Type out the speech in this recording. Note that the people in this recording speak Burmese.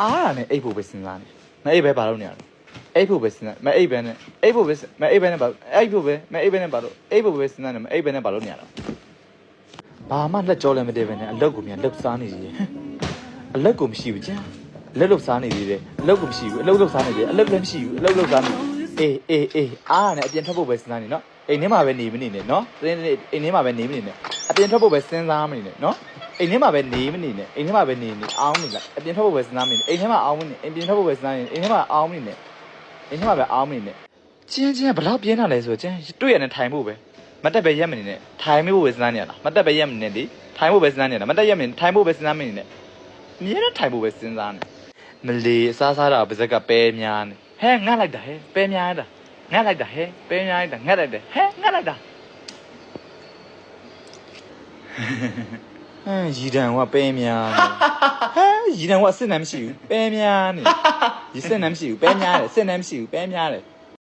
အားရနဲ့အိတ်ဖို့ပဲစဉ်းစားနေမအိတ်ပဲဘာလို့နေရလဲအိတ်ဖို့ပဲစဉ်းစားမအိတ်ပဲနဲ့အိတ်ဖို့ပဲမအိတ်ပဲနဲ့ဘာအိတ်ဖို့ပဲမအိတ်ပဲနဲ့ဘာလို့အိတ်ဖို့ပဲစဉ်းစားနေမအိတ်ပဲနဲ့ဘာလို့နေရလဲဘာမှလက်ကြောလည်းမတည့်ပဲနဲ့အလုတ်ကိုမြန်လှုပ်စားနေကြီးအလုတ်ကိုမရှိဘူးကျန်လက်လှုပ်စားနေသေးတယ်အလုတ်ကိုမရှိဘူးအလုတ်လှုပ်စားနေသေးတယ်အလုတ်လည်းမရှိဘူးအလုတ်လှုပ်စားနေအေးအားရနဲ့အပြင်ထွက်ဖို့ပဲစဉ်းစားနေနော်အိမ်ထဲမှာပဲနေမနေနဲ့နော်တင်းအိမ်ထဲမှာပဲနေမနေနဲ့အပြင်ထွက်ဖို့ပဲစဉ်းစားမနေနဲ့နော်အိမ်ထဲမှာပဲနေမနေနဲ့အိမ်ထဲမှာပဲနေအောင်းနေလိုက်အပြင်ထွက်ဖို့ပဲစဉ်းစားမနေနဲ့အိမ်ထဲမှာအောင်းမနေအိမ်ပြင်ထွက်ဖို့ပဲစဉ်းစားနေအိမ်ထဲမှာအောင်းမနေနဲ့အိမ်ထဲမှာပဲအောင်းမနေနဲ့ချင်းဘလောက်ပြင်းတာလဲဆိုတော့ချင်းတွေ့ရနဲ့ထိုင်ဖို့ပဲမတက်ပဲရက်မနေနဲ့ထိုင်ဖို့ပဲစဉ်းစားနေရလားမတက်ပဲရက်မနေနဲ့ဒီထိုင်ဖို့ပဲစဉ်းစားနေရလားမတက်ရက်မနေထိုင်ဖို့ပဲစဉ်းစားမနေနဲ့အမြဲတမ်းထိုင်ဖို့ပဲစဉ်းစားနေမလီအစားစားတာပါဇက်ကပဲများနေဟဲငတ်လိုက်တာဟဲပဲများတာငတ်လိုက်တာဟဲပဲများလိုက်တာငတ်လိုက်တယ်ဟဲငတ်လိုက်တာရီတန်ကပဲများနေဟဲရီတန်ကအစ်စ်နဲ့မရှိဘူးပဲများနေဒီစစ်နဲ့မရှိဘူးပဲများတယ်စစ်နဲ့မရှိဘူးပဲများတယ်